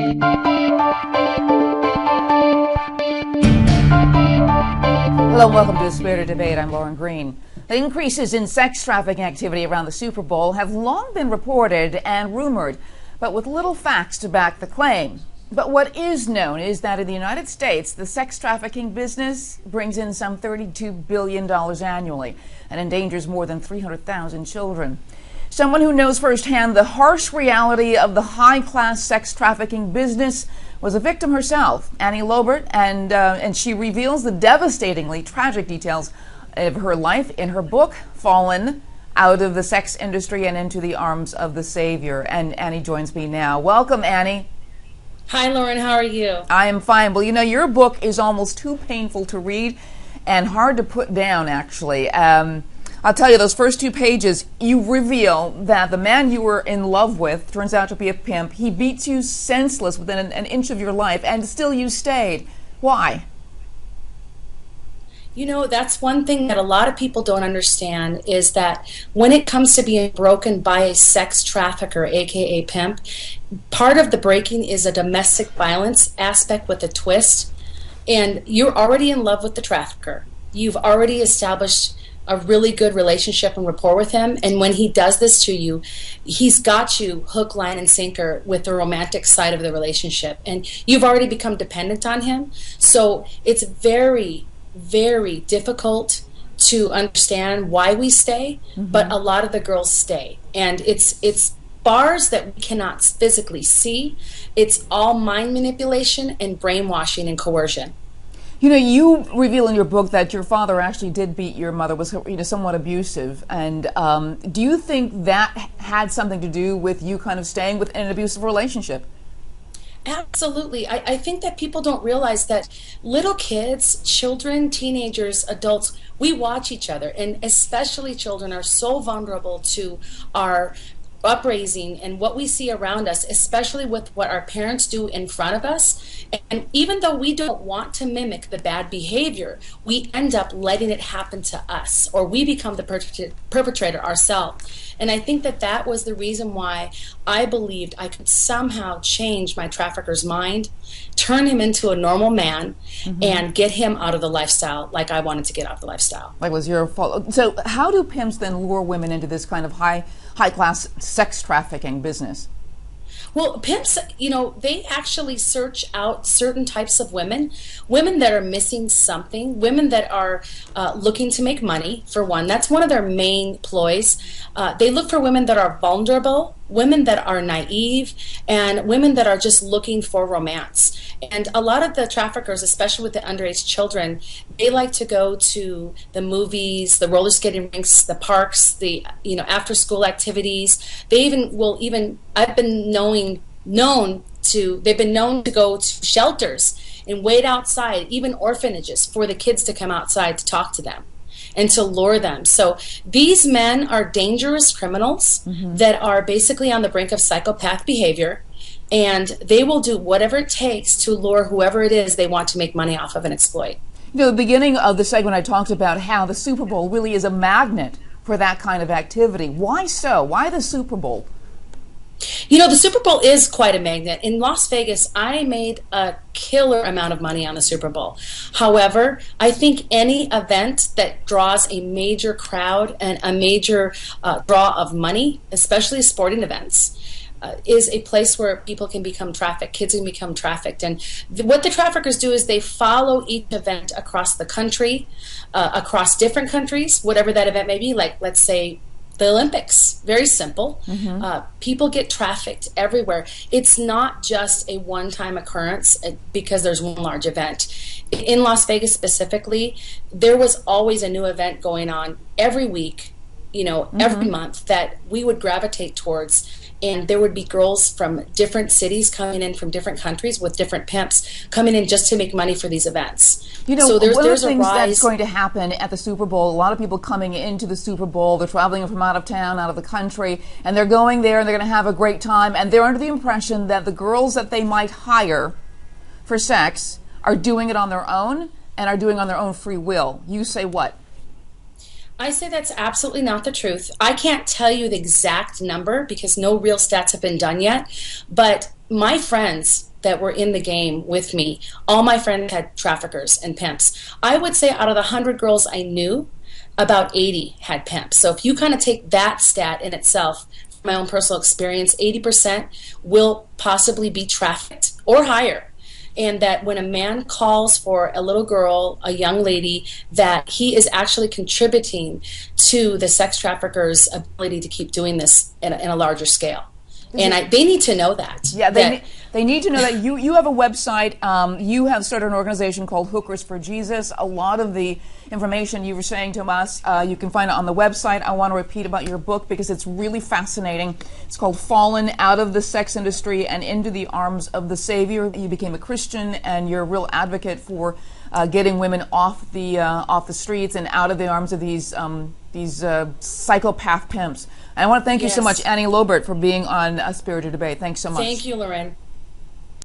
Hello and welcome to A Spirited Debate. I'm Lauren Green. The increases in sex trafficking activity around the Super Bowl have long been reported and rumored, but with little facts to back the claim. But what is known is that in the United States, the sex trafficking business brings in some $32 billion annually and endangers more than 300,000 children. Someone who knows firsthand the harsh reality of the high-class sex trafficking business was a victim herself, Annie Lobert, and she reveals the devastatingly tragic details of her life in her book, Fallen Out of the Sex Industry and Into the Arms of the Savior. And Annie joins me now. Welcome, Annie. Hi, Lauren. How are you? I am fine. Well, you know, your book is almost too painful to read and hard to put down, actually. I'll tell you, those first 2 pages, you reveal that the man you were in love with turns out to be a pimp. He beats you senseless within an inch of your life, and still you stayed. Why? You know, that's one thing that a lot of people don't understand is that when it comes to being broken by a sex trafficker, aka pimp, part of the breaking is a domestic violence aspect with a twist. And you're already in love with the trafficker. You've already established a really good relationship and rapport with him, and when he does this to you, he's got you hook, line, and sinker with the romantic side of the relationship, and you've already become dependent on him. So it's very, very difficult to understand why we stay, but a lot of the girls stay, and it's bars that we cannot physically see. It's all mind manipulation and brainwashing and coercion. You know, you reveal in your book that your father actually did beat your mother, was somewhat abusive. And do you think that had something to do with you kind of staying within an abusive relationship? Absolutely. I think that people don't realize that little kids, children, teenagers, adults, we watch each other, and especially children are so vulnerable to our upraising and what we see around us, especially with what our parents do in front of us. And even though we don't want to mimic the bad behavior, we end up letting it happen to us, or we become the perpetrator ourselves. And I think that that was the reason why I believed I could somehow change my trafficker's mind, turn him into a normal man, and get him out of the lifestyle like I wanted to get out of the lifestyle. Like was your fault. So how do pimps then lure women into this kind of high-class sex trafficking business? Well, pimps, you know, they actually search out certain types of women, women that are missing something, women that are looking to make money, for one. That's one of their main ploys. They look for women that are vulnerable, women that are naive, and women that are just looking for romance. And a lot of the traffickers, especially with the underage children, they like to go to the movies, the roller skating rinks, the parks, the after school activities. They I've been they've been known to go to shelters and wait outside, even orphanages, for the kids to come outside to talk to them and to lure them. So these men are dangerous criminals that are basically on the brink of psychopath behavior, and they will do whatever it takes to lure whoever it is they want to make money off of and exploit. You know, the beginning of the segment I talked about how the Super Bowl really is a magnet for that kind of activity. Why so? Why the Super Bowl? You know, the Super Bowl is quite a magnet. In Las Vegas, I made a killer amount of money on the Super Bowl. However, I think any event that draws a major crowd and a major draw of money, especially sporting events, is a place where people can become trafficked, kids can become trafficked. And what the traffickers do is they follow each event across the country, across different countries, whatever that event may be, like let's say the Olympics. Very simple. People get trafficked everywhere. It's not just a one-time occurrence because there's one large event. In Las Vegas specifically, there was always a new event going on every week, every month that we would gravitate towards. And there would be girls from different cities coming in from different countries with different pimps coming in just to make money for these events. You know, so one of the things that's going to happen at the Super Bowl, a lot of people coming into the Super Bowl, they're traveling from out of town, out of the country, and they're going there and they're going to have a great time, and they're under the impression that the girls that they might hire for sex are doing it on their own and are doing it on their own free will. You say what? I say that's absolutely not the truth. I can't tell you the exact number because no real stats have been done yet, but my friends that were in the game with me, all my friends had traffickers and pimps. I would say out of the 100 girls I knew, about 80 had pimps. So if you kind of take that stat in itself, from my own personal experience, 80% will possibly be trafficked or higher. And that when a man calls for a little girl, a young lady, that he is actually contributing to the sex trafficker's ability to keep doing this in a larger scale. And they need to know that. Yeah, they need to know that. You have a website. You have started an organization called Hookers for Jesus. A lot of the information you were saying to us, you can find it on the website. I want to repeat about your book because it's really fascinating. It's called Fallen Out of the Sex Industry and Into the Arms of the Savior. You became a Christian, and you're a real advocate for getting women off the streets and out of the arms of these psychopath pimps. And I want to thank you so much, Annie Lobert, for being on Spirited Debate. Thanks so much. Thank you, Lauren.